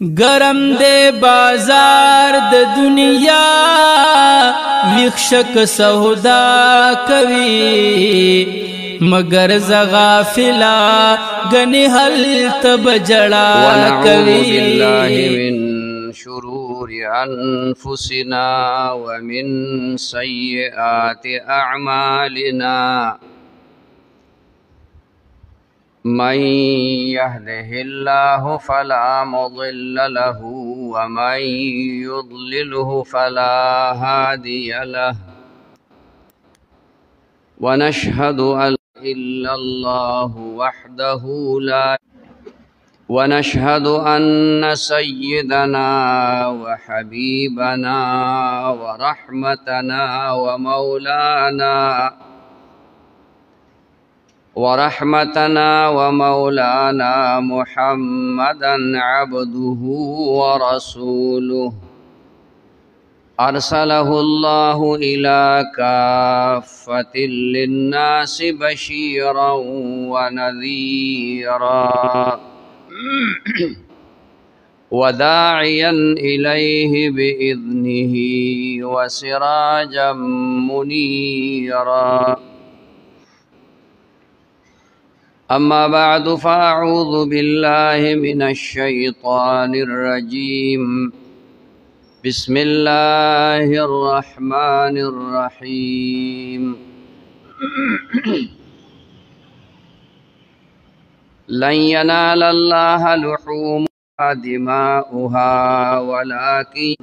گرم دے بازار د دنیا ویخشک سودا کوي مگر زغافلا گنی حل تب جڑا کوي. ونعوذ بالله من شرور انفسنا ومن سيئات اعمالنا من يهده الله فلا مضل له ومن يضلله فلا هادي له ونشهد أن لا إله إلا الله وحده لا ونشهد أن سيدنا وحبيبنا ورحمتنا ومولانا محمدا عبده ورسوله أرسله الله إلى كافة للناس بشيرا ونذيرا وداعيا إليه بإذنه وسراجا منيرا. أما بعد فأعوذ بالله من الشيطان الرجيم. بسم الله الرحمن الرحيم. لن ينال الله لحومها دماؤها ولكن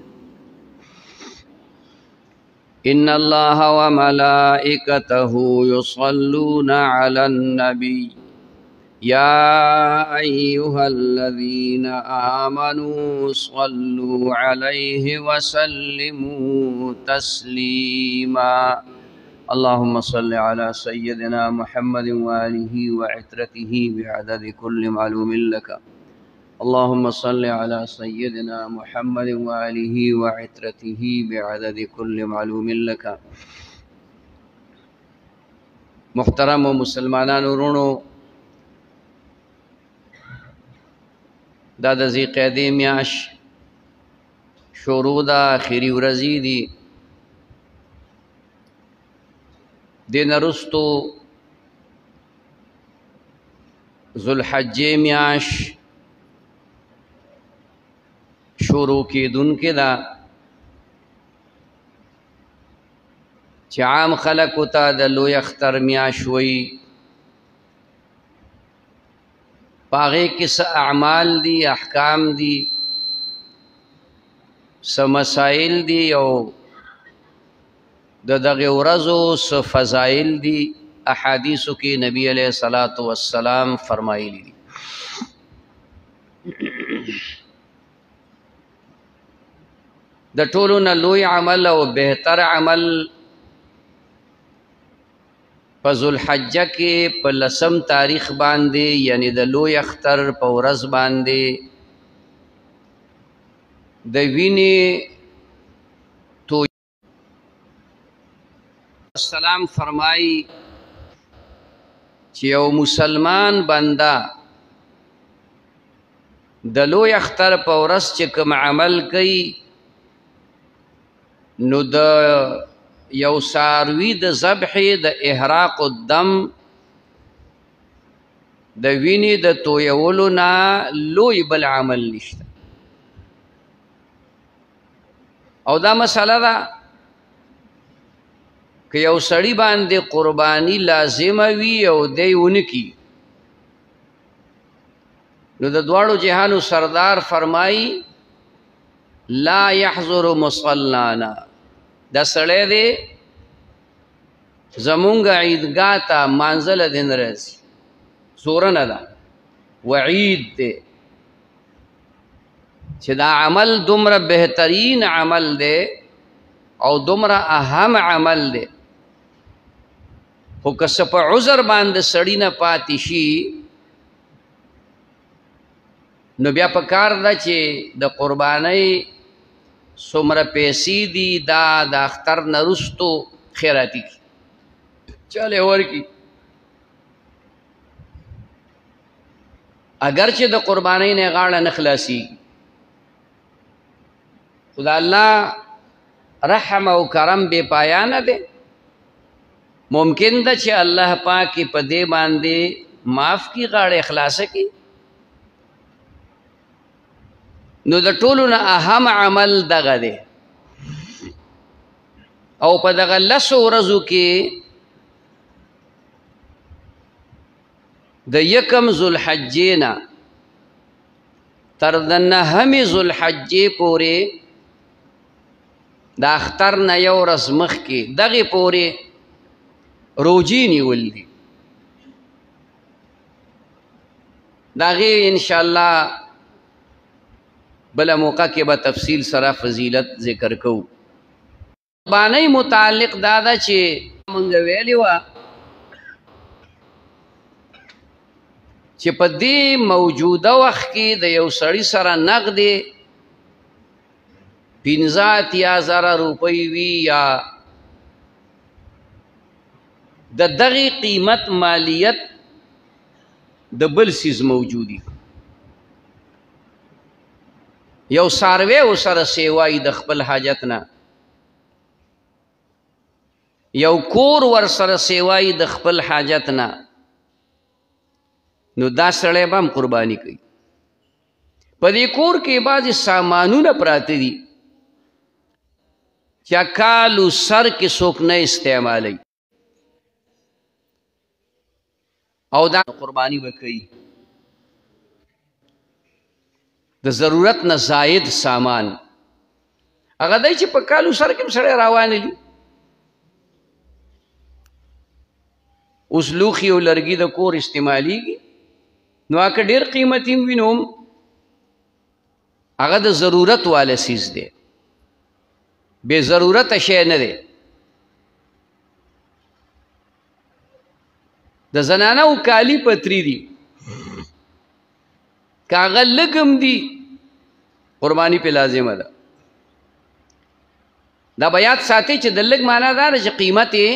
إن الله وملائكته يصلون على النبي يا أيها الذين آمنوا صلوا عليه وسلموا تسليما. اللهم صل على سيدنا محمد وآله وعترته بعدد كل معلوم لك. اللهم صل على سيدنا محمد وآله وعترته بعدد كل معلوم لك. محترم و مسلمانان ورونو، دا د ذی میاش شروع دا آخری ورځې دي. دې نه وروستو ذوالحجې میاش شروع کېدونکې ده چې عام خلکو ته د لوی اختر میاش وایي. پاغے کې څه اعمال دي، احکام دي، څه مسائل دي او د دغه ورځو څه فضایل دي. احادیثو کې نبی علیہ الصلوۃ والسلام فرمایلی دي. د ټولو نه لوی عمل او بهتر عمل په ذوالحجه کې په 10 تاریخ باندې، یعنی د لوی اختر په ورځ باندې د وینې تو السلام فرمایي چې یو مسلمان بنده د لوی اختر په ورځ چې کوم عمل کوي نو د یو ساروی د ذبح د احراق الدم د وینې د تویولو نه لوی بل عمل نشته. او دا مسله ده که یو سړی باندې قربانی لازمه وي او دی ونکي نو د دواړو جهانو سردار فرمایي لا يحضر مصلانا. دا سړی دی زمونږ عیدګاه ته مانځل دین راځي، زورنه ده، وعید دی چې دا عمل دومره بهترین عمل دی او دومره اهم عمل دی. خو که څه په عذر باندې سړی نه پاتې شي نو بیا پکار ده چې د قربانۍ څومره پیسې دي دا د اختر نه وروستو خیراتي کی چاله ورکی. اگرچه د قربانی نه غاړه نه خلاصي خدا الله رحم او کرم بے پایانه دی. ممکن ده چې الله پاک په دې باندې معاف کی غاړه اخلاص کی. نو د ټولو نه اهم عمل دغه دی او په دغه لسو ورځو کې د یکم ذوالحجې نه تر د نهمې ذوالحجې پورې د اختر نه یو ورځ مخکې دغې پورې روجې نیول دي. د هغې انشاءالله بله موقع کې به تفصیل سره فضیلت ذکر کوو. قربانۍ متعلق دا ده چې مونږ ویلې وه چې په دې موجوده وخت کې د یو سړي سره نغدې 15,000 روپۍ وي یا د دغې قیمت مالیت د بل سیز موجودي. یو څاروی ورسره سیوایي د خپل حاجت نه، یو کور ورسره سیوایي د خپل حاجت نه، نو دا سړی به هم قرباني کوي. په دې کور کې بعضې سامانونه پراته دي چې کالو سر کې څوک نه استعمالوي او دا قرباني به کوي. د ضرورت نه زاید سامان هغه دی چې په کالو سر کې هم سړی راوانلي. اوس لوښي او لرګي د کور استعمالیږي، نو هغه ډېر قیمتي وي نو هغه د ضرورت والا سیز دی، بې ضرورته شی نه دی. د زنانو کالی پتری دي که هغه لږ هم دي قرباني پې لازمه ده. دا به یاد ساتئ چې د لږ معنا دا ده چې قیمت یې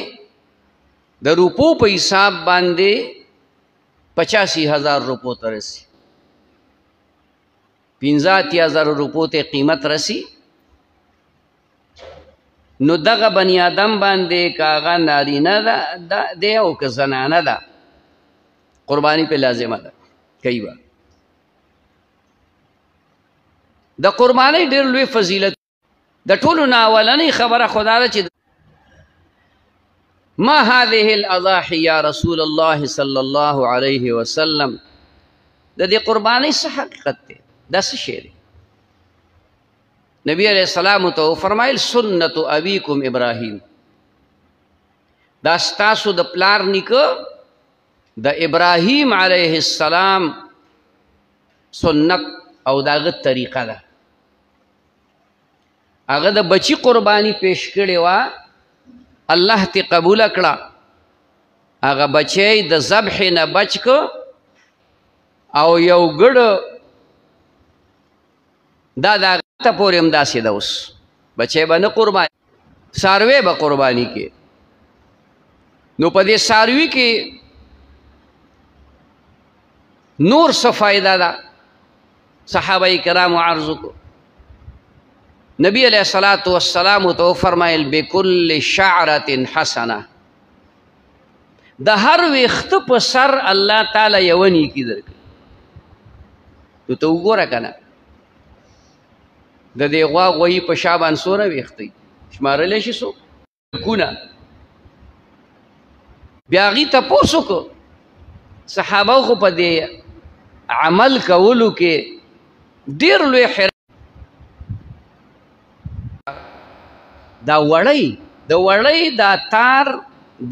د روپو په حساب باندې 85,000 روپو ته رسي. 15,000 روپو ته قیمت رسی، نو دغه بنی آدم باندې که هغه نارینه دی او که زنانه ده قرباني پې لازمه ده کوي به. د قربانۍ ډېر لوی فضیلت. د ټولو نه اولنۍ خبره خدا ده چې ما هذه الاضاحي یا رسول الله صلی الله علیه وسلم، د دې قربانۍ څه حقیقت دی؟ دا څه شی دی؟ نبی علیہ السلام ته فرمایل سنت ابیکم ابراهیم، دا ستاسو د پلار نیکه د ابراهیم علیه السلام سنت او داغه طریقه ده. هغه د بچی قربانی پیش کړې وه، الله تی قبوله کړه، هغه بچی د ذبح نه بچ که او یو ګډ دا د هغه ته پورې هم داسې ده. اوس بچی به نه قرباني، څاروی به قرباني کې. نو په دې څاروي کې نور څه فایده ده؟ صحابه کرامو عرض کو، نبی علیہ الصلاۃ والسلام تو فرمایل بكل شعرة حسنه، د هر ویخت په سر الله تعالی یو نیکی درکړي. نو ته وګوره کنه د دې غوا غوی په شا باندې څومره ویښتې شمارلی شي څوک کونه. بیا هغې تپوس وکړو صحابه خو په دې عمل کولو کې ډېر لوی حیرت. دا وړی دا تار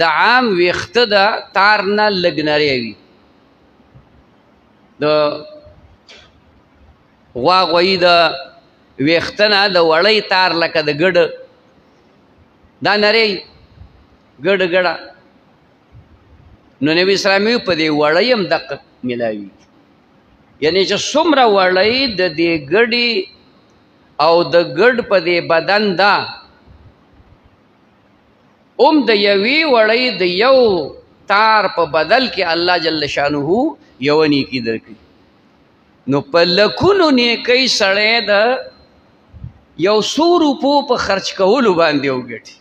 د عام ویښته د تار نه لږ نری وي. د غوا غوی د ویښته نه د وړی تار لکه د ګډ دا نری ګډ ګډه. نو نبی اسلام په دې وړی هم دقت ملاوي، یعنی چې څومره وړی د دې ګډې او د ګډ په دې بدن ده د یوې وړی د یو تار په بدل کې الله جل شانه یو نیکی درکړي. نو په لکونو نیکۍ سړی د یو 100 روپو په خرچ کولو باندې وګټي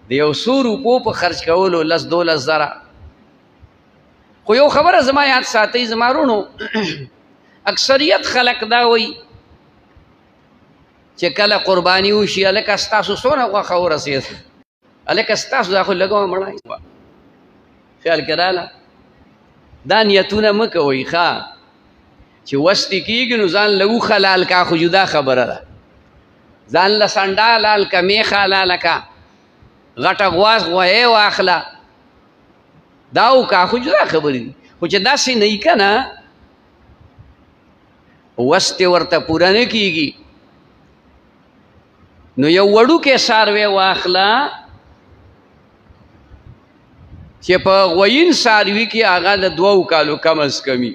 د یو 100 روپو په خرچ کولو 10-12 زره. خو یو خبره زما یاد ساتئ زما وروڼو، اکثریت خلک دا وایي چې کله قرباني وشي هلکه ستاسو څونه غوښه ورسېده، هلکه ستاسو دا خو لږه وه مړه خیال کې راله. دا نیتونه مه کوئ ښه چې وستې کېږي نو ځان له اوښه لال کا، خو جدا خبره ده. ځان له سنډا لال کا، میخه لاله کا، غټه غوایې واخله، دا وکړه، خو جدا خبرې دي. خو چې داسې نه وي که نه وستې ورته پوره نه کېږي نو یو وړوکی څاروی واخله چې په غویین څاروي کې هغه د 2 کالو کم از کمي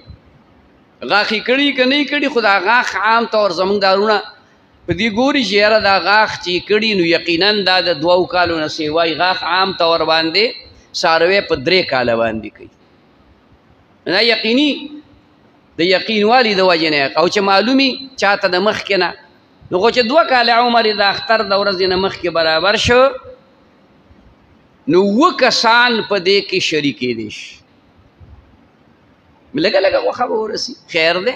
غاښې کړي که نه یې کړي، خو دا غاښ عام طور زموږ دا وروڼه په دې ګوري چې یاره دا غاښ چې یې کړي نو یقینا دا د 2 کالو نه سیوای غاښ عام طور باندې څاروی په 3 کاله باندې کوي. دا یقیني د یقین والي د وجې نه، او چې معلومي چاته د مخکې نه نو خو چې 2 کاله عمر د اختر د ورځې نه مخکې برابر شو نو 2 کسان په دې کې شریکېدی شي، لږه لږه غوښه به ورسي، خیر دی.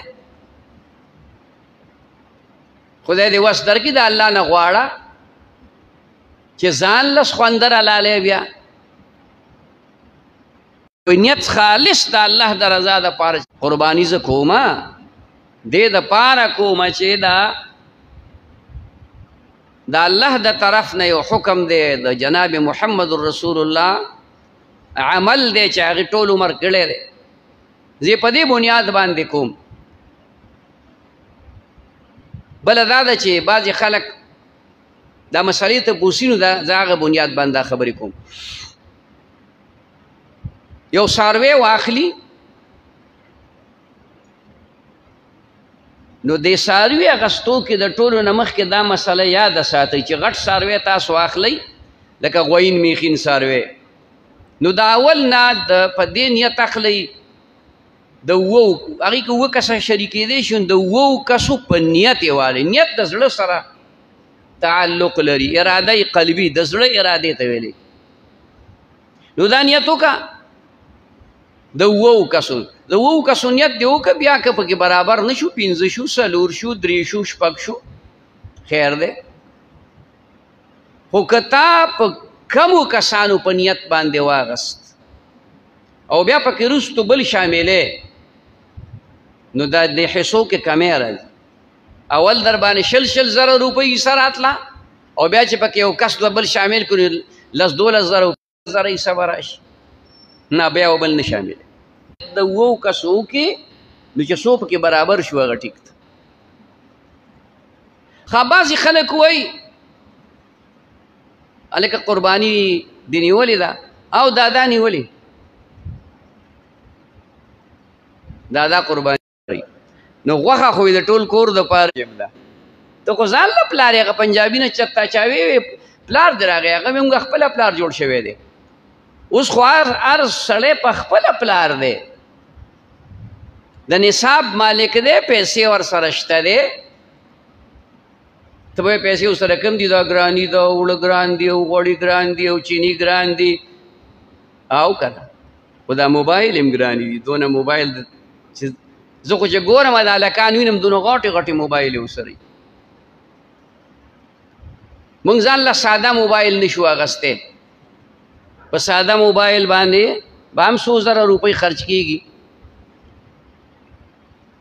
خدای دې وس درکړي د الله نه غواړه چې ځان لس خوندر حلالې بیا نیت خالص د الله د رضا دپاره قرباني زه کومه دې دپاره کومه چې د الله د طرف نه یو حکم دی د جناب محمد رسول الله عمل دی چې هغې ټول عمر کړی دی، زه په دې بنیاد باندې کوم. بله دا ده چې بعضې خلک دا مسئلې ته پوسي نو زه هغه بنیاد باندې دا خبرې کوم. یو څاروی واخلي نو د څاروي اخیستو کې د ټولو نه مخکې دا مسله یاده ساتئ چې غټ څاروی تاسو واخلئ لکه غوین میخین څاروی، نو د اول نه په دې نیت اخلئ د هغې که 2 کسه شریکېدی شي د 2 کسو په نیت یې والئ. نیت د زړه سره تعلق لري، اراده قلبي د زړه ارادې ته ویلې. نو دا نیت وکړه د 2 کسو نیت دی وکړه، بیا که پکې برابر نه شو 5 شو 4 شو 3 شو 6 شو خیر دی. خو که تا په کمو کسانو په نیت باندې واغست او بیا پکې وروستو بل شاملې نو دا د حصو کې کمی راځي. اول در باندې 100 زره روپۍ حصه راتله او بیا چې پکې یو کس بل شامل کړي 10-12 زره حصه به راشي، نه بیا بل نه شامل د 2 کسو کې نو چې څو پکې برابر شو هغه ټیک ده. ښه بعضې خلک وایي هلکه قرباني دې نیولې ده او دادا نیولې، دادا قرباني نو غوښه خو د ټول کور دپاره ده، ته خو ځان له پلار هغه پنجابي نه چتا چاوې پلار دې راغی، هغه مې موږ خپله پلار جوړ شوی دی. اوس خو هر سړی په خپله پلار دی، د نصاب مالک دی، پیسې ورسره شته دی، ته به پیسې ورسره کم دي، دا ګران دي، دا اوړه ګران دي، او غوړي ګران دي، او چیني ګران دي، او که نه خو دا موبایل هم ګرانې دي. دونه موبایل چې زه خو چې ګورم دا هلکان وینم دونه غټې غټې موبایل یې ورسره. موږ ځان له ساده موبایل نشو اخیستی، په ساده موبایل باندې به هم 100 زره روپۍ خرچ کېږي،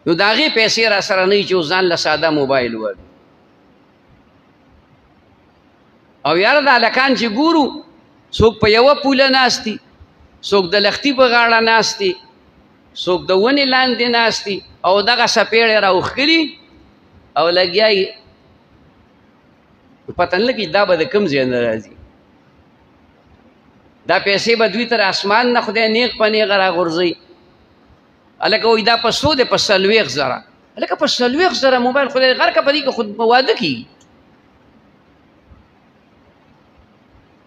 نو د هغې پیسې را سره نه وي چې ځان له ساده موبایل ووالو. او یاره دا هلکان چې ګورو څوک په یوه پوله ناست دي، څوک د لښتي په غاړه ناست دي، څوک د ونې لاندې ناست دي، او دغه څپېړې راوښکلي او لګیا یې پته نه لګي دا به د کوم ځای نه راځي. دا پیسې به دوی تر اسمان نه خدای نیغ په نیغه راغورځوي. هلکه وایي دا په څو دی؟ په 40 زره. هلکه په 40 زره موبایل خدای غر که په دې کې خود واده کېږي.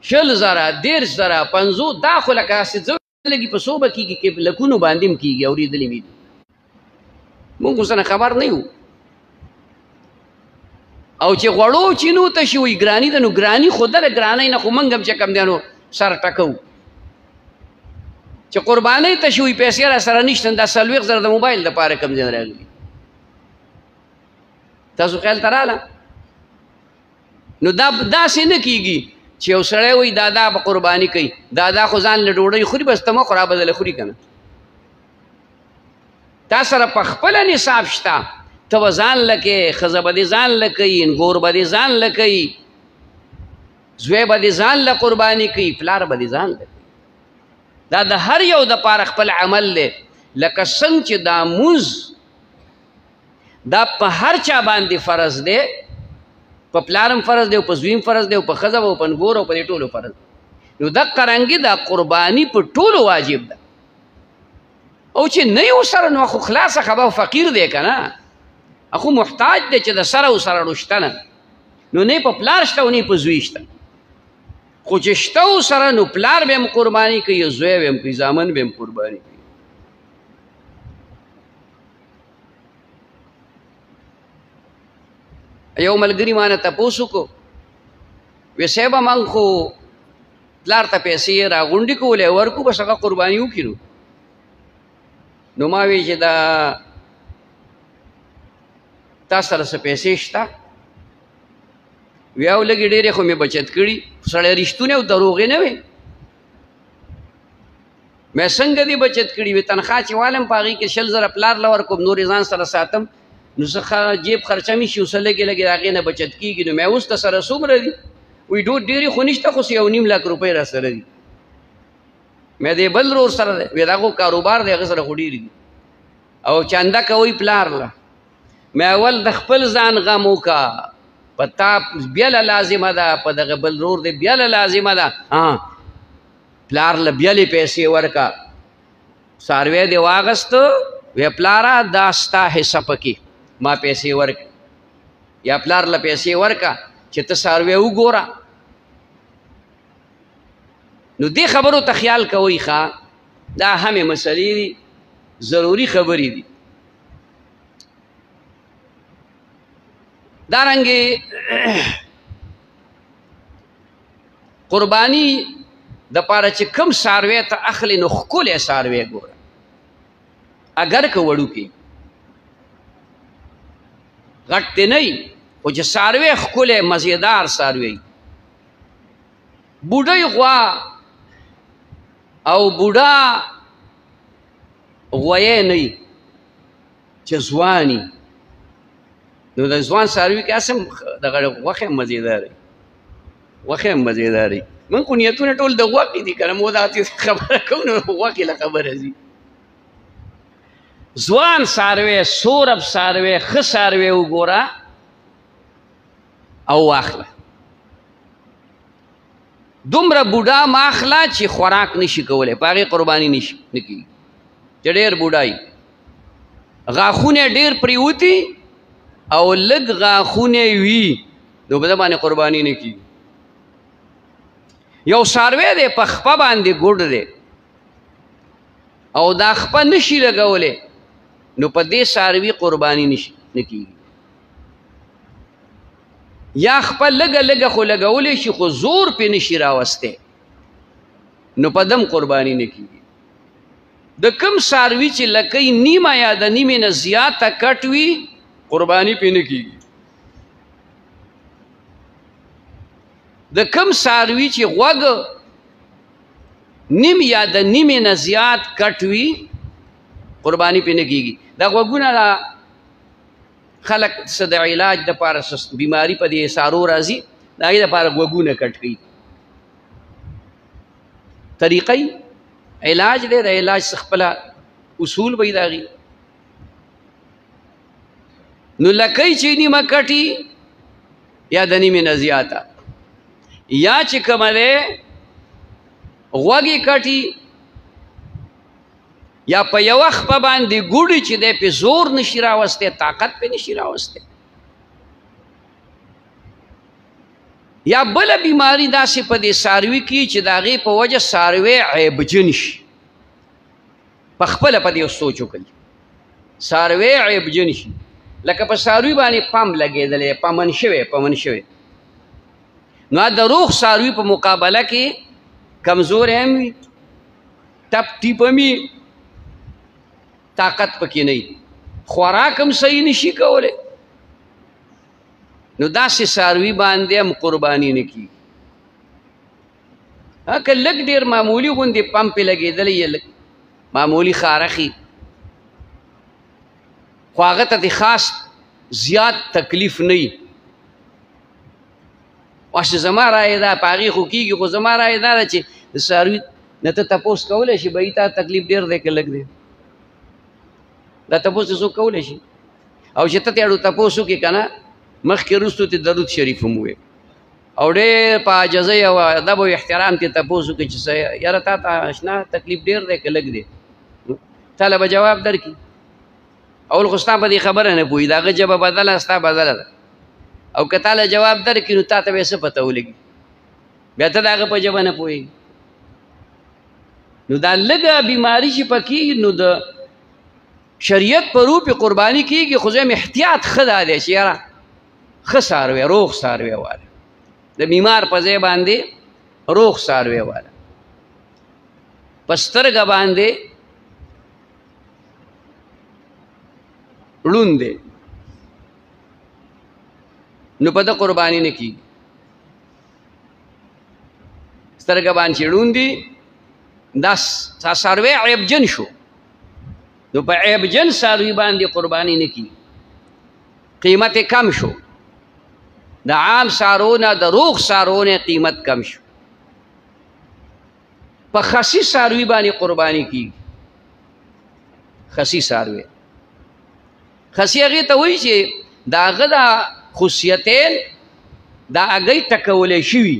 40 زره 13 زره 50 دا خو لکه هسې ځه لګي په څو به کېږي کې لکونو باندې هم کېږي، اورېدلي مې دي، مونږ اوس نه خبر نه یو. او چې غوړو چینو ته شي وي ګراني ده، نو ګراني خو ده ګرانۍ نه خو موږ هم چې کوم دی نو سر ټکوو. چې قربانۍ ته شي وي پیسې را سره نشته، دا 40,000 د موبایل دپاره کوم ځای راغلي. تاسو خیال ته راله؟ نو دا داسې نه کېږي چې یو سړی وایي دادا به قرباني کوي، دادا خو ځان له ډوډۍ خوري، بس ته مه خورا بدله خوري که نه. تا سره په خپله نصاب شته، ته به ځان له کوې، ښځه به دې ځان له کوي، انګور به دې ځان له کوي، زوی به دې ځان له قرباني کوي، پلار به دې ځان له کوي. دا د هر یو دپاره خپل عمل دی. لکه څنګه چې دا مونځ دا په هر چا باندې فرض دی، په پلارم فرض دی او په زویم فرض دی او په ښځه او په انګور او په دې ټولو فرض دی. نو دقه رنګې دا قرباني په ټولو واجب ده. او چې نه یو سره نو خو خلاصه خبره فقیر دی که نه، اخو محتاج دی چې د سره او سره نشته نه، نو نه په پلار شته او نه په زوی شته. خو چې شته او سره نو پلار به هم قرباني کوي، زوی به هم کوي، زامن به هم قرباني کوي. یو ملګري مانه تپوس وکړو، وی صاحبه موږ خو پلار ته پیسې راغونډې کولې ورکو، بس هغه قرباني وکړو. نو ما وی چې دا تا سره څه پیسې شته؟ وی او لږې ډېرې خو مې بچت کړي. سړی رښتونې او دروغې نه وې. مې څنګه دې بچت کړي؟ وی تنخوا چې والم په هغې کې 100,000 پلار له ورکوم، نورې ځان سره ساتم، نو څه جیب خرچه مې شي، اوس لږې لږې د هغې نه بچت کېږي. نو مې اوس ته سره څومره دي؟ وی ډېرې خو نشته، خو 1.5 لک روپۍ را سره دي. مې دې بل رور سره دی، وی دا خو کاروبار دی، هغه سره خو ډېرې دي او چنده کوئ پلار له. مې اول د خپل ځان غم وکړه، په تا بیله لازمه ده، په دغه بل رور دی بیله لازمه ده. پلار له بیلې پیسې ورکه. څاروی دې واغسته، وی پلاره دا ستا حصه پکې ما پیسې ورکړه، یا پلار له پیسې ورکه چې ته څاروی وګوره. نو دې خبرو ته خیال کوئ ښه، دا همې مسلې دي، ضروري خبرې دي. دارنګې قرباني دپاره چې کوم څاروی ته اخلي نو ښکلی څاروی ګوره، اگر که وړوکی غټ دی نه وي، خو چې څاروی ښکلی مزېدار څاروی، بوډۍ غوا او بوډا غویی نه وي چې ځواني، نو د ځوان څاروي کې هسې دغه غوښې هم مزېدار وي، غوښې هم مزېدار وي. موږ خو نیتونه ټول د غوښې دي که نه، موږ دغسې خبره کوو نو غوښې له خبره ځي. ځوان څاروی، سورب څاروی، ښه څاروی وګوره او واخله. دومره بوډا مه اخله چې خوراک نشي کولی، په هغې قرباني نه کېږي. چې ډېر بوډا وي، غاښونه ډېر پرېوتي او لږ غاښونه وي، نو په ده باندې قرباني نه کېږي. یو څاروی دی په خپه باندې ګوډ دی او دا خپه نشي لګولی، نو په دې څاروي قرباني نه کېږي. یا خپه لږه لږه خو لګولی شي، خو زور پې نشي راوستی، نو په دم قرباني نه کېږي. د کوم څاروي چې لکۍ نیمه یا د نیمې نه زیاته کټ وي، قرباني پې نه کېږي. د کوم څاروي چې غوږ نیم یا د نیمې نه زیات کټ وي، قرباني پې نه کېږي. دا غوږونه خلک څه د علاج دپاره بیماري په دې سارو راځي، د هغې دپاره غوږونه کټ کوي. طریقه علاج دی، د علاج څه خپله اصول به یې د هغې. نو لکۍ چې نیمه کټي یا د نیمې نه زیاته، یا چې کومه دی غوږې کټي، یا په یوه خپه باندې ګوډي چې دی پې زور نشي راوستی، طاقت پې نشي راوستی، یا بله بیماري داسې په دې څاروي کې چې د هغې په وجه څاروی عیبجن شي. په خپله په دې سوچ وکړي، څاروی عیبجن شي، لکه په څاروي باندې پم لګېدلی پمن شوی نو د روغ څاروي په مقابله کې کمزوری هم وي ټپ ټیپ هم وي طاقت پکې نه وي خوراک هم صحیح نشي کولی نو داسې څاروي باندې هم قرباني نه کېږي که لږ ډېر معمولي غوندې پم پې لګېدلی یا لږ معمولي خارخي خو هغه ته د خاص زیات تکلیف نه وي واسه زما رایې ده په هغې خو کېږي خو زما رایې دا ده چې د څاروي نه ته تپوس کولی شي بهي تا تکلیف ډېر دی که لږ دی دا تپوس ته څوک کولی شي او چې ته ته اړو تپوس وکړې که نه مخکې وروستو ته درود شریف هم ووایې او ډېر په عاجزۍ او ادب او احترام کې تپوس وکړې چې څه یاره تا ته اشنا تکلیف ډېر دی که لږ دی تاله به جواب درکړي اول خو ستا په دې خبره نه پوهي د هغه ژبه بدله ستا بدله ده او که تاله جواب درکړي نو تا ته به یې څه پته ولګي بیا ته د هغه په ژبه نه پوهېږي نو دا لږه بیماري چې پکې نو د شریعت په روپ قرباني کېږي خو زم احتیاط ښه دا دی چې یاره ښه څاروی روغ څاروی واله د بیمار په ځای باندې روغ څاروی واله په سترګه باندې ړوند دی نو په ده قرباني نه کېږي سترګه باندې چې ړوند دي دا څاروی عیبجن شو نو په عیبجن څاروي باندې قرباني نه کېږي قیمت کم شو د عام څاروو نه د روغ څاروو نه قیمت کم شو په خسي څاروي باندې قرباني کېږي خسي څاروی خسي هغې ته وایي چې د هغه د خصوصیتین د هګۍ ټکولی شوي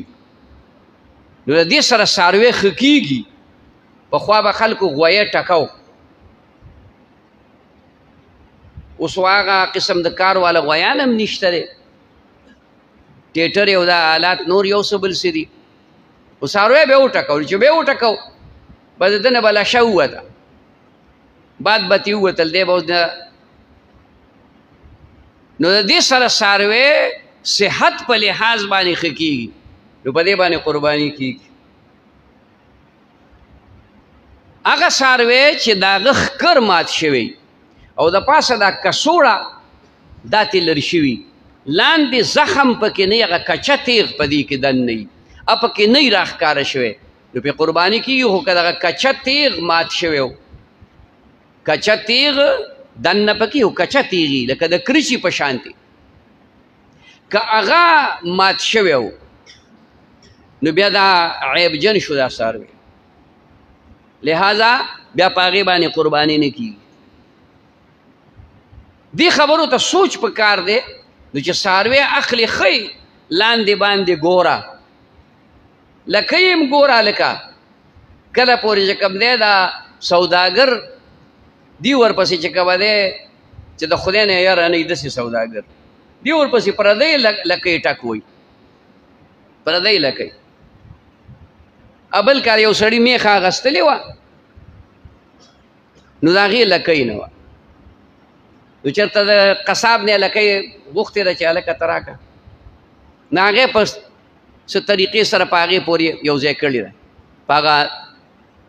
نو د دې سره څاروی ښه کېږي پخوا به خلکو غویه ټکو اوس هغه قسم د کار والا غویان هم نشته دی ټیټر او دا آلات نور یو څه بل څه دي خو څاروی به یې وټکول چې به یې وټکو به د ده نه به لشه ووته باد بتې ووتل دی به اوس نو د دې سره څاروی صحت په لحاظ باندې ښه کېږي نو په دې باندې قرباني کېږي هغه څاروی چې د هغه ښکر مات شوی او د پاسه دا کڅوړه دا ترې لرې شوي لاندې زخم پکې نه وي هغه کچه تیغ په دې کې دننه وي پکې نه وي راښکاره شوی نو پرې قرباني کېږي خو که دغه کچه تیغ مات شوی و کچه تیغ دننه پکې و کچه تیغي لکه د کرچي په شانتې که هغه مات شوی و نو بیا دا عیبجن شو دا څاروی لہذا بیا په هغې باندې قرباني نه کېږي دې خبرو ته سوچ پکار دی نو چې څاروی اخلي ښی لاندې باندې ګوره لکه یې هم ګوره لکه کله پورې چې کوم دی دا سوداګر دی ورپسې چې کومه دی چې د خدای نه یاره نه وي داسې سوداګر دی ورپسې پردی لکۍ ټکوي پردی لکۍ بل کال یو سړي میخه اخیستلې وه نو د هغې لکۍ نه وه نو چېرته د قصاب نه لکۍ غوښتې ده چې هلکه ته راکړه نو هغې په څه طریقې سره په هغې پورې یو ځای کړې ده په هغه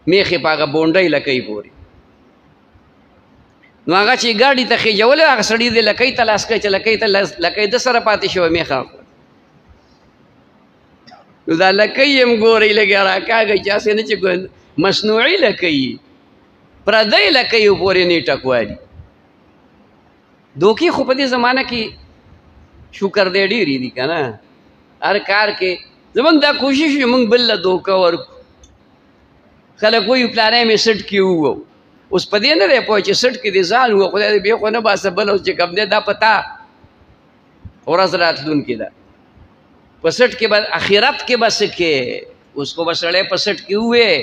میخې په هغه بونډۍ لکۍ پورې نو هغه چې ګاډي ته خېجولې هغه سړي دې لکۍ ته لاس کړی چې لکۍ ده سره پاتې شوه میخه نو دا لکۍ هم ګورئ لږه راکاږئ چې هسې نه چې مصنوعي لکۍ پردی لکیو پورې نه ټکوالي دوکې خو په دې زمانه کې شکر دې ډېرې دي که نه هر کار کې زمونږ دا کوشش وي مونږ بل له دوکه ورکړو خلک وایي پلانی مې سټ کې ووو اوس په دې نه دی پوه چې سټ کې دې ځان ووه خدای دې بې خو نه باسه بل اوس چې کوم دی دا په تا ورځ راتلونکې ده په سټ کې به اخرت کې به څه کې اوس خو به سړی په سټ کې ووې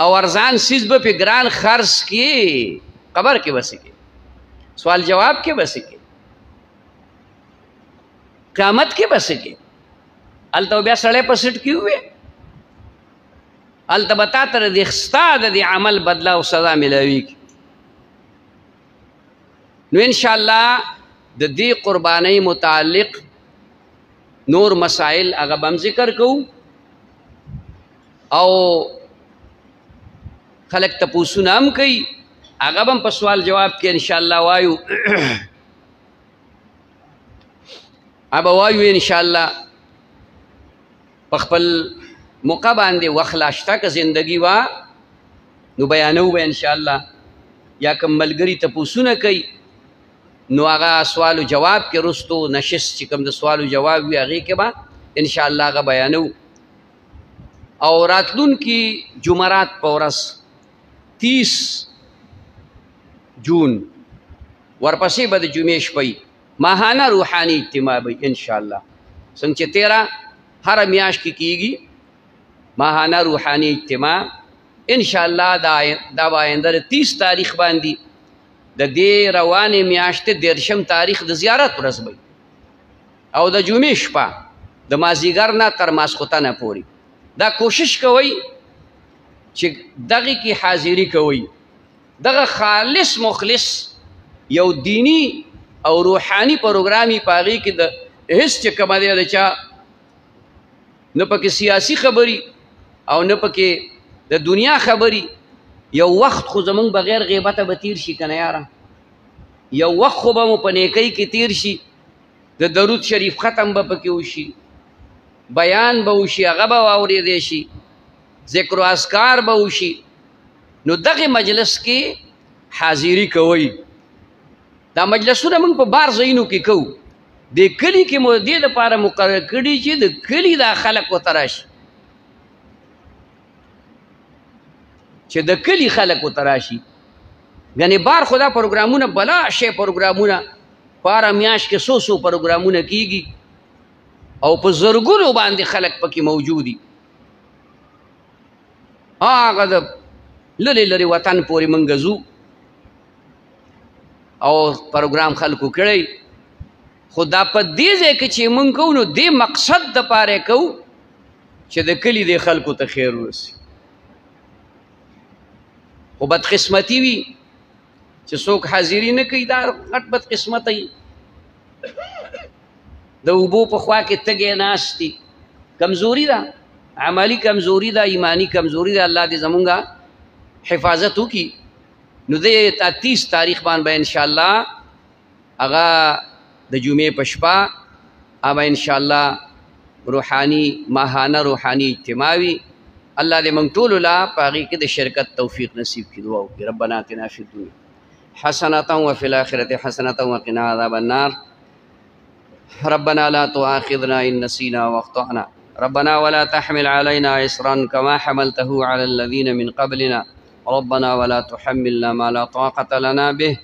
او ارزان سیز به پې ګران خرڅ کې قبر کې به څه کې سوال جواب کې به څه کې قیامت کې به څه کې هلته بیا سړی په سټ کې ووې هلته به تا ته د ستا د دې عمل بدله او سزا میلاویږي نو ان شاء الله د دې قربانۍ متعلق نور مسائل هغه به هم ذکر کوو او خلک تپوسونه هم کوي هغه به هم په سوال جواب کې ان شاء الله وایو ابا وایو ان شاء الله په خپل موقع باندې وخت لا شته که زندګي وا نو بیانو به ان شاء الله یا کوم ملګري تپوسونه کوي نو هغه سوال او جواب کې رستو نشست چې کوم د سوال او جواب وي هغې کې به ان شاء الله هغه بیانو او راتلونکي جمعرات په ورځ 30 جون ورپسې به د جمعې شپې ماهانه روحاني اجتماع وي ان شاء الله څنګه چې 13 هر میاشت کې کیږي ماهانه روحاني اجتماع ان شاء الله دا به آینده 30 تاریخ باندې د دې روانې میاشتې 13 تاریخ د زیارت ورځ وي او د جمعې شپه د مازدیګر نه تر ماسخوتنه پورې دا کوشش کوئ چې دغه کې حاضري کوئ دغه خالص مخلص یو دینی او روحانی پروګرامي په هغې کې د هیڅ چې کومه دی د چا نه پکې سیاسي خبري او نه پکې د دنیا خبري یو وخت خو زمونږ بغیر غیبته به تیر شي که نه یاره یو وخت خو به مو په نیکۍ کې تیر شي د درود شریف ختم به پکې وشي بیان به وشي هغه به واورېدی شي ذکر و اذکار به وشي نو دغه مجلس کې حاضري کوئ دا مجلسونه موږ په بار ځایونو کې کوو د کلي کې مو دې لپاره مقرر کړي چې د کلي دا خلک ورته راشي چې د کلي خلک ورته راشي یعنې بار خو دا پروګرامونه بلا شی پروګرامونه په هره میاشت کې څو پروګرامونه کیږي او په زرګونو باندې خلک پکې موجود دي هغه د لرې لرې وطن پورې موږ ځو او پروګرام خلکو کړی خو دا په دې ځای کې چې موږ کوو نو دې مقصد دپاره یې کوو چې د کلي دې خلکو ته خیر ورسي خو بدقسمتي وي چې څوک حاضري نه کوي دا غټ بدقسمتی د اوبو په خوا کې تږی ناست دي کمزوري ده عملی کمزوري ده ایمانی کمزوري ده الله دې زمونږ حفاظت وکړي نو دې 30 تاریخ باندې انشاءالله هغه د جمعې په شپه هغه انشاءالله روحاني ماهانه روحاني اجتماع وي الله دې موږ ټولو لا په هغې کې د شرکت توفیق نصیب کړي دعا وکړي ربنا اتنا فی الدنیا حسنة وفي الآخرة حسنة وقنا عذاب النار ربنا لا تؤاخذنا إن نسينا واخطأنا ربنا ولا تحمل علينا إصرا كما حملته على الذين من قبلنا ربنا ولا تحملنا ما لا طاقة لنا به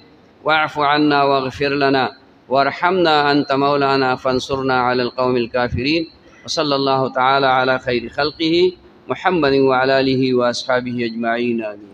واعف عنا واغفر لنا وارحمنا أنت مولانا فانصرنا على القوم الكافرين وصلى الله تعالى على خير خلقه محمد وعلى آله وأصحابه أجمعين آمين